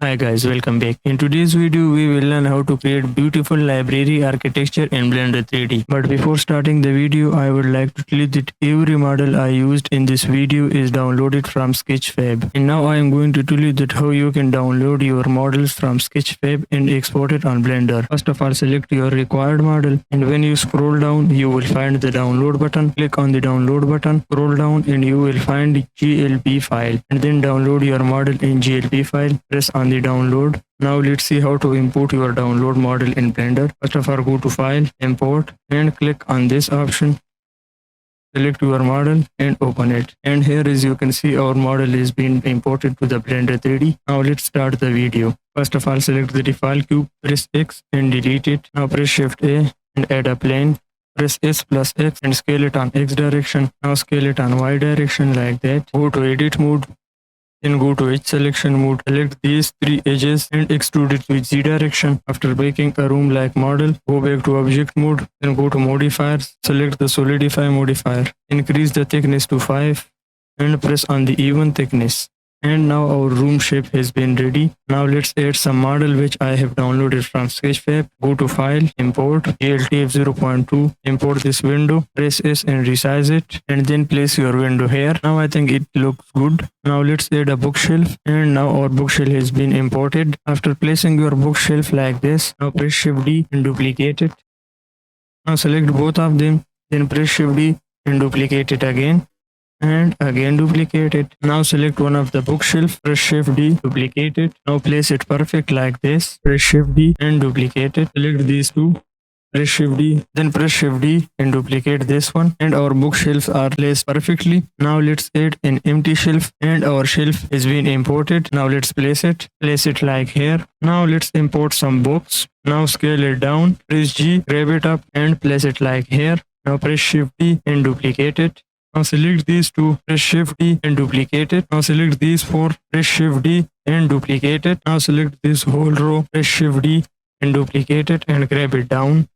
Hi guys, welcome back. In today's video, we will learn how to create beautiful library architecture in Blender 3D. But before starting the video, I would like to tell you that every model I used in this video is downloaded from Sketchfab. And now I am going to tell you that how you can download your models from Sketchfab and export it on Blender. First of all, select your required model, and when you scroll down, you will find the download button. Click on the download button, scroll down, and you will find the GLP file, and then download your model in GLP file. Press on the download. Now let's see how to import your download model in Blender. First of all, go to File, Import, and click on this option. Select your model and open it. And here, as you can see, our model is being imported to the Blender 3D. Now let's start the video. First of all, select the default cube, press X and delete it. Now press Shift A and add a plane. Press S plus X and scale it on X direction. Now scale it on Y direction like that. Go to Edit mode. Then go to Edge Selection mode. Select these three edges and extrude it with Z direction. After making a room like model, go back to Object mode. Then go to Modifiers. Select the Solidify modifier. Increase the thickness to 5 and press on the even thickness. And now our room shape has been ready. Now let's add some model which I have downloaded from Sketchfab. Go to File, Import, GLTF 0.2, import this window, press S and resize it, and then place your window here. Now I think it looks good. Now let's add a bookshelf, and now our bookshelf has been imported. After placing your bookshelf like this, now press Shift D and duplicate it. Now select both of them, then press Shift D and duplicate it again. And again duplicate it. Now select one of the bookshelf, press Shift D, duplicate it. Now place it perfect like this. Press Shift D and duplicate it. Select these two, press Shift D, then press Shift D and duplicate this one. And our bookshelves are placed perfectly. Now let's add an empty shelf, and our shelf has been imported. Now let's place it. Place it like here. Now let's import some books. Now scale it down, press G, grab it up and place it like here. Now press Shift D and duplicate it. Now select these two, press Shift D and duplicate it. Now select these four, press Shift D and duplicate it. Now select this whole row, press Shift D and duplicate it and grab it down.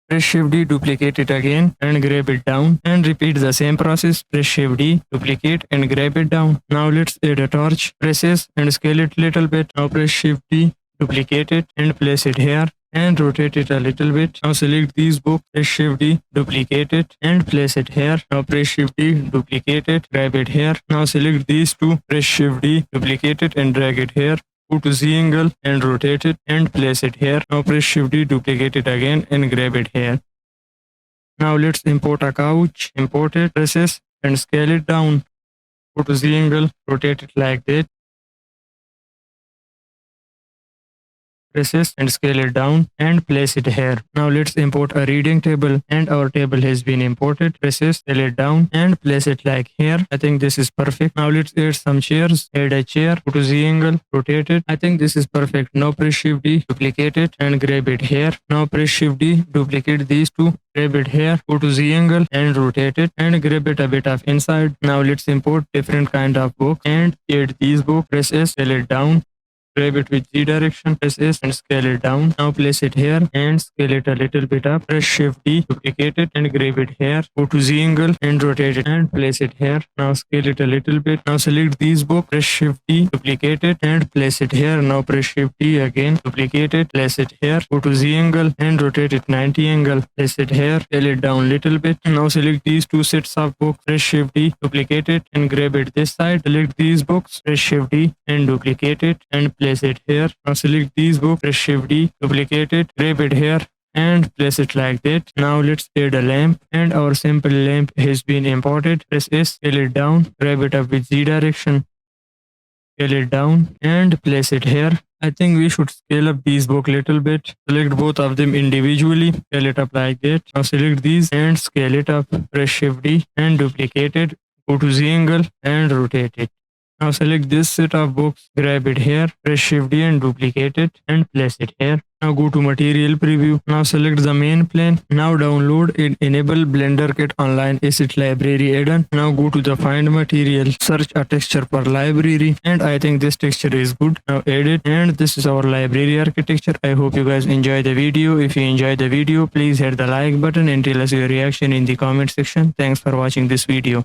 Press Shift D, duplicate it again and grab it down, and repeat the same process. Press Shift D, duplicate and grab it down. Now let's add a torch. Press S and scale it little bit. Now press Shift D, duplicate it and place it here and rotate it a little bit. Now select these books, press Shift D, duplicate it and place it here. Now press Shift D, duplicate it, grab it here. Now select these two, press Shift D, duplicate it and drag it here. Go to Z angle and rotate it and place it here. Now press Shift D, duplicate it again and grab it here. Now let's import a couch. Import it, press S and scale it down. Go to Z angle, rotate it like that. Press S and scale it down and place it here. Now let's import a reading table, and our table has been imported. Press S, scale it down and place it like here. I think this is perfect. Now let's add some chairs. Add a chair, go to Z angle, rotate it. I think this is perfect. Now press Shift D, duplicate it and grab it here. Now press Shift D, duplicate these two, grab it here, go to Z angle and rotate it and grab it a bit of inside. Now let's import different kind of books and add these books. Press S, scale it down. Grab it with Z direction, press S and scale it down. Now place it here and scale it a little bit up. Press Shift D, duplicate it and grab it here. Go to Z angle and rotate it and place it here. Now scale it a little bit. Now select these books, press Shift D, duplicate it and place it here. Now press Shift D again, duplicate it, place it here. Go to Z angle and rotate it 90 angle. Place it here, scale it down a little bit. Now select these two sets of books, press Shift D, duplicate it and grab it this side. Select these books, press Shift D and duplicate it and place it here. Now select these books, press Shift D, duplicate it, grab it here and place it like that. Now let's add a lamp, and our simple lamp has been imported. Press S, scale it down, grab it up with Z direction, scale it down and place it here. I think we should scale up these books little bit. Select both of them individually, scale it up like that. Now select these and scale it up, press Shift D and duplicate it, go to Z angle and rotate it. Now select this set of books, grab it here, press Shift D and duplicate it and place it here. Now go to Material Preview. Now select the main plane. Now download and enable Blender Kit Online Asset Library add-on. Now go to the Find Material, search a texture per library, and I think this texture is good. Now add it, and this is our library architecture. I hope you guys enjoy the video. If you enjoyed the video, please hit the like button and tell us your reaction in the comment section. Thanks for watching this video.